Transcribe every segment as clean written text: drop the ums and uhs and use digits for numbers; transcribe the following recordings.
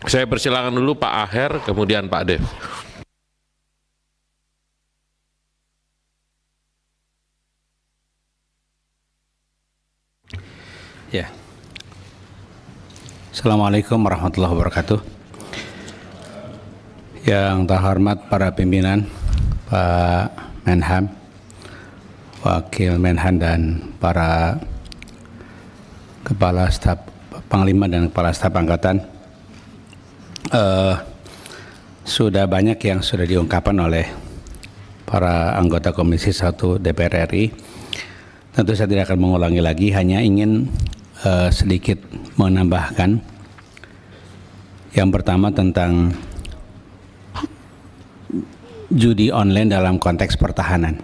Saya persilakan dulu Pak Aher, kemudian Pak Dev. Ya. Assalamualaikum warahmatullahi wabarakatuh. Yang terhormat para pimpinan, Pak Menhan, Wakil Menhan dan para Kepala Staf Panglima dan Kepala Staf Angkatan. Sudah banyak yang sudah diungkapkan oleh para anggota Komisi 1 DPR RI. Tentu saya tidak akan mengulangi lagi, hanya ingin sedikit menambahkan. Yang pertama tentang judi online dalam konteks pertahanan.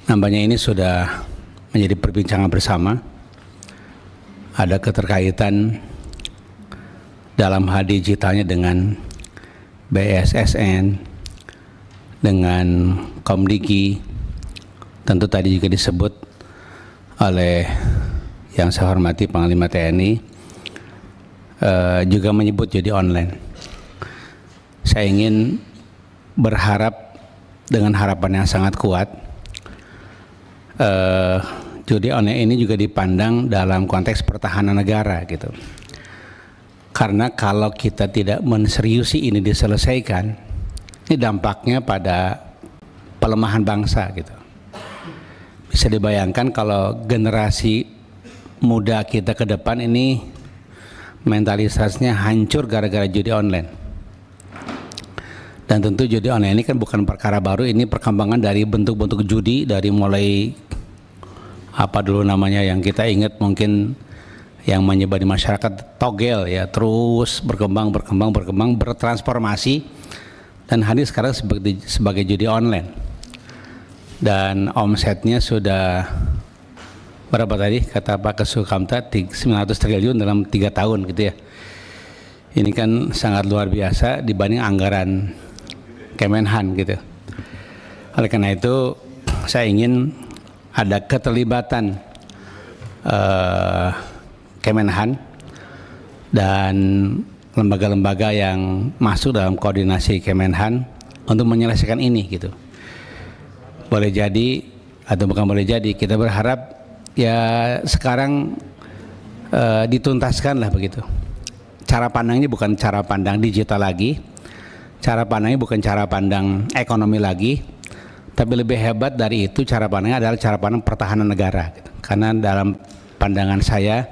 Nampaknya ini sudah menjadi perbincangan bersama. Ada keterkaitan dalam hal digitalnya dengan BSSN, dengan Komdigi. Tentu tadi juga disebut oleh yang saya hormati Panglima TNI, juga menyebut judi online. Saya ingin berharap dengan harapan yang sangat kuat, judi online ini juga dipandang dalam konteks pertahanan negara gitu. Karena kalau kita tidak menseriusi ini diselesaikan, ini dampaknya pada pelemahan bangsa gitu. Bisa dibayangkan kalau generasi muda kita ke depan ini mentalitasnya hancur gara-gara judi online. Dan tentu judi online ini kan bukan perkara baru, ini perkembangan dari bentuk-bentuk judi, dari mulai apa dulu namanya yang kita ingat mungkin yang menyebar di masyarakat, togel ya, terus berkembang bertransformasi dan hadir sekarang sebagai judi online. Dan omsetnya sudah berapa tadi kata Pak Kesukamta, 900 triliun dalam 3 tahun gitu ya. Ini kan sangat luar biasa dibanding anggaran Kemenhan gitu. Oleh karena itu saya ingin ada keterlibatan Kemenhan dan lembaga-lembaga yang masuk dalam koordinasi Kemenhan untuk menyelesaikan ini gitu. Boleh jadi atau bukan boleh jadi, kita berharap ya sekarang dituntaskan lah begitu. Cara pandangnya bukan cara pandang digital lagi, cara pandangnya bukan cara pandang ekonomi lagi, tapi lebih hebat dari itu cara pandangnya adalah cara pandang pertahanan negara gitu. Karena dalam pandangan saya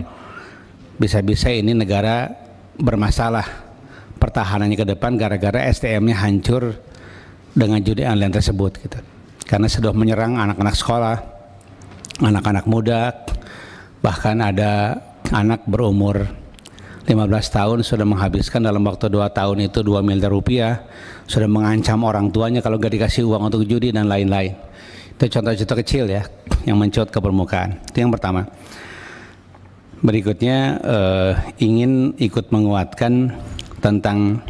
bisa-bisa ini negara bermasalah pertahanannya ke depan gara-gara SDM-nya hancur dengan judi online tersebut gitu. Karena sudah menyerang anak-anak sekolah, anak-anak muda, bahkan ada anak berumur 15 tahun sudah menghabiskan dalam waktu 2 tahun itu 2 miliar rupiah, sudah mengancam orang tuanya kalau gak dikasih uang untuk judi dan lain-lain. Itu contoh-contoh kecil ya yang mencuat ke permukaan. Itu yang pertama. Berikutnya ingin ikut menguatkan tentang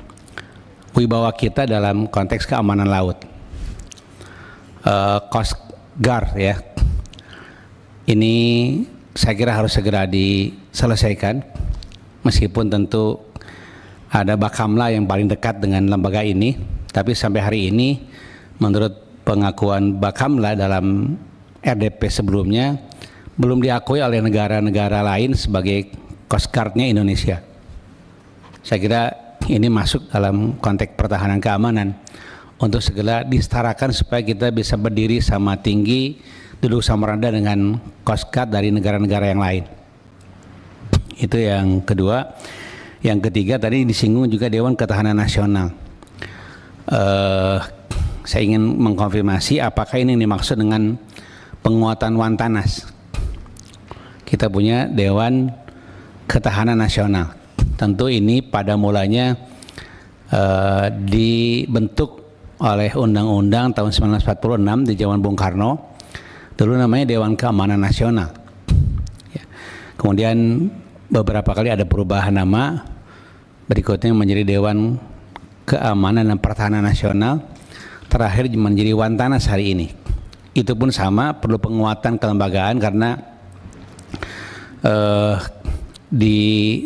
wibawa kita dalam konteks keamanan laut. Coast Guard ya, ini saya kira harus segera diselesaikan, meskipun tentu ada Bakamla yang paling dekat dengan lembaga ini, tapi sampai hari ini menurut pengakuan Bakamla dalam RDP sebelumnya belum diakui oleh negara-negara lain sebagai Coast Guard-nya Indonesia. Saya kira ini masuk dalam konteks pertahanan keamanan untuk segera disetarakan supaya kita bisa berdiri sama tinggi, duduk sama rendah dengan Coast Guard dari negara-negara yang lain. Itu yang kedua. Yang ketiga tadi disinggung juga Dewan Ketahanan Nasional. Saya ingin mengkonfirmasi apakah ini dimaksud dengan penguatan Wantanas. Kita punya Dewan Ketahanan Nasional. Tentu ini pada mulanya dibentuk oleh Undang-Undang tahun 1946 di zaman Bung Karno, dulu namanya Dewan Keamanan Nasional. Ya. Kemudian beberapa kali ada perubahan nama, berikutnya menjadi Dewan Keamanan dan Pertahanan Nasional, terakhir menjadi Wantanas hari ini. Itu pun sama, perlu penguatan kelembagaan karena di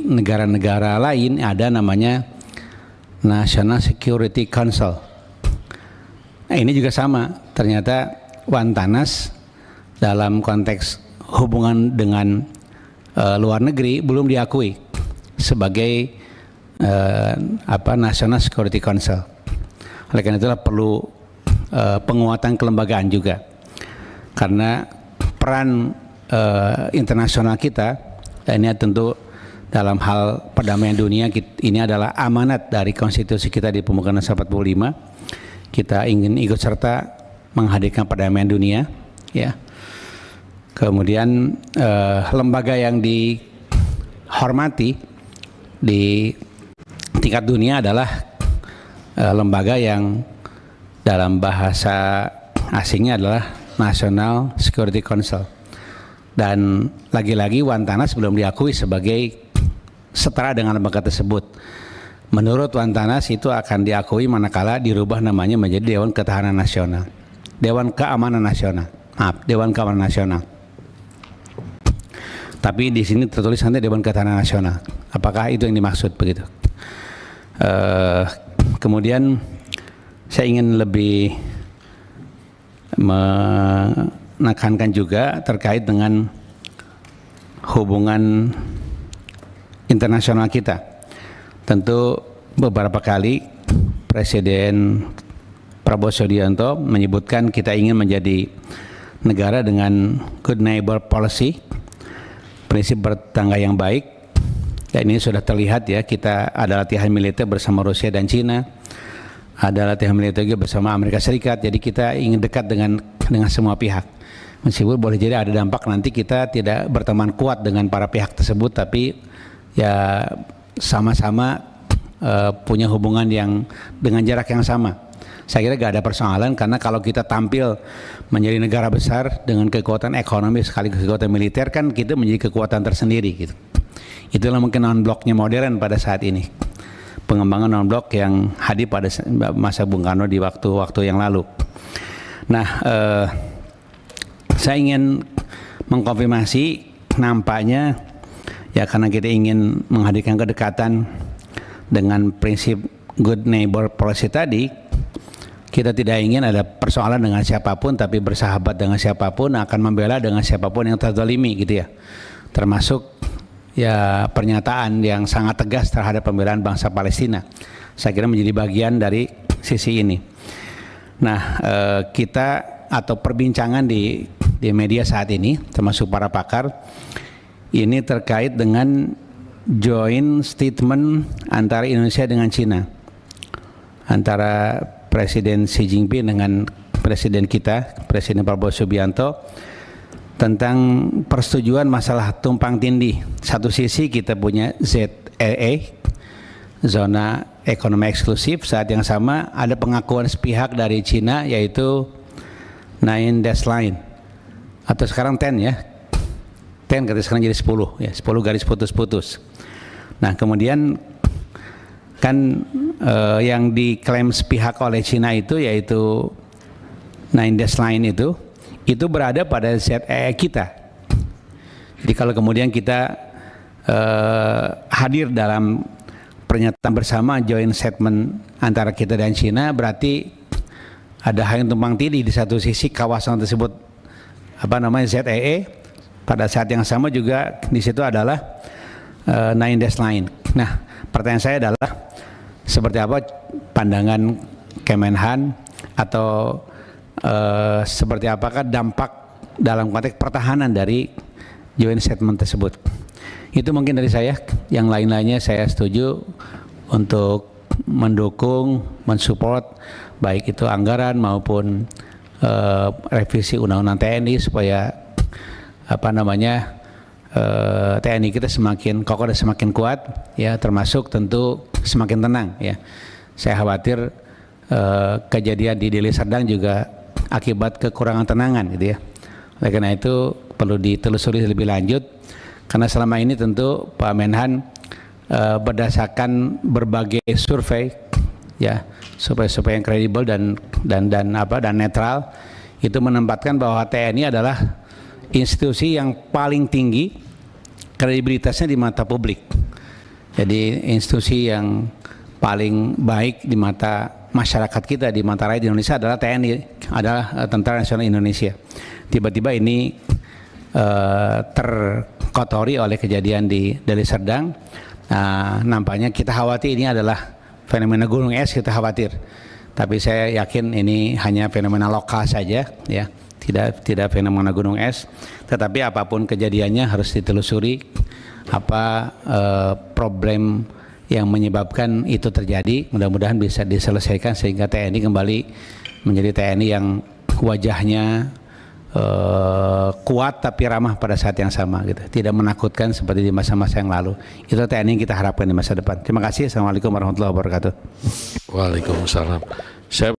negara-negara lain ada namanya National Security Council. Nah, ini juga sama, ternyata Wantanas dalam konteks hubungan dengan luar negeri belum diakui sebagai National Security Council. Oleh karena itulah perlu penguatan kelembagaan juga, karena peran internasional kita, dan ini tentu dalam hal perdamaian dunia, ini adalah amanat dari konstitusi kita di Pembukaan 45. Kita ingin ikut serta menghadirkan perdamaian dunia, ya. Kemudian lembaga yang dihormati di tingkat dunia adalah lembaga yang dalam bahasa asingnya adalah National Security Council. Dan lagi-lagi Wantanas belum diakui sebagai setara dengan lembaga tersebut. Menurut Wantanas itu akan diakui manakala dirubah namanya menjadi Dewan Ketahanan Nasional, Dewan Keamanan Nasional. Dewan Keamanan Nasional. Tapi di sini tertulis nanti Dewan Ketahanan Nasional. Apakah itu yang dimaksud begitu? Kemudian saya ingin lebih menekankan juga terkait dengan hubungan internasional kita. Tentu beberapa kali Presiden Prabowo Subianto menyebutkan kita ingin menjadi negara dengan good neighbor policy, prinsip bertetangga yang baik. Dan ini sudah terlihat ya, kita ada latihan militer bersama Rusia dan Cina, ada latihan militer juga bersama Amerika Serikat. Jadi kita ingin dekat dengan semua pihak. Meskipun boleh jadi ada dampak nanti kita tidak berteman kuat dengan para pihak tersebut, tapi ya sama-sama punya hubungan yang dengan jarak yang sama. Saya kira gak ada persoalan, karena kalau kita tampil menjadi negara besar dengan kekuatan ekonomi sekaligus kekuatan militer, kan kita menjadi kekuatan tersendiri gitu. Itulah mungkin non-bloknya modern pada saat ini, pengembangan non-blok yang hadir pada masa Bung Karno di waktu-waktu yang lalu. Nah, saya ingin mengkonfirmasi, nampaknya ya karena kita ingin menghadirkan kedekatan dengan prinsip good neighbor policy tadi, kita tidak ingin ada persoalan dengan siapapun, tapi bersahabat dengan siapapun, akan membela dengan siapapun yang terzalimi gitu ya. Termasuk ya pernyataan yang sangat tegas terhadap pembelaan bangsa Palestina. Saya kira menjadi bagian dari sisi ini. Nah, kita atau perbincangan di media saat ini, termasuk para pakar, ini terkait dengan joint statement antara Indonesia dengan Cina, antara Presiden Xi Jinping dengan Presiden kita, Presiden Prabowo Subianto, tentang persetujuan masalah tumpang tindih. Satu sisi kita punya ZEE, zona ekonomi eksklusif, saat yang sama ada pengakuan sepihak dari Cina yaitu 9 dash line, atau sekarang 10 ya, 10 kata sekarang jadi 10 ya, 10 garis putus-putus. Nah kemudian kan yang diklaim sepihak oleh Cina itu yaitu 9 dash line itu berada pada ZEE kita. Jadi kalau kemudian kita hadir dalam pernyataan bersama joint statement antara kita dan Cina, berarti ada hal yang tumpang tindih. Di satu sisi kawasan tersebut ZEE, pada saat yang sama juga di situ adalah 9 dash line. Nah, pertanyaan saya adalah seperti apa pandangan Kemenhan, atau seperti apakah dampak dalam konteks pertahanan dari joint statement tersebut? Itu mungkin dari saya. Yang lain-lainnya saya setuju untuk mendukung, mensupport baik itu anggaran maupun revisi undang-undang TNI supaya TNI kita semakin kokoh dan semakin kuat ya, termasuk tentu semakin tenang ya. Saya khawatir kejadian di Deli Serdang juga akibat kekurangan tenangan gitu ya. Oleh karena itu perlu ditelusuri lebih lanjut, karena selama ini tentu Pak Menhan berdasarkan berbagai survei ya, survei yang kredibel dan netral, itu menempatkan bahwa TNI adalah institusi yang paling tinggi kredibilitasnya di mata publik. Jadi institusi yang paling baik di mata masyarakat kita, di mata rakyat Indonesia adalah TNI, adalah Tentara Nasional Indonesia. Tiba-tiba ini terkotori oleh kejadian di Deli Serdang. Nah, nampaknya kita khawatir ini adalah fenomena gunung es, kita khawatir. Tapi saya yakin ini hanya fenomena lokal saja, ya, tidak fenomena gunung es. Tetapi apapun kejadiannya harus ditelusuri apa problem yang menyebabkan itu terjadi. Mudah-mudahan bisa diselesaikan sehingga TNI kembali menjadi TNI yang wajahnya kuat tapi ramah pada saat yang sama, gitu. Tidak menakutkan seperti di masa-masa yang lalu. Itu TNI yang kita harapkan di masa depan. Terima kasih. Assalamualaikum warahmatullahi wabarakatuh. Waalaikumsalam. Saya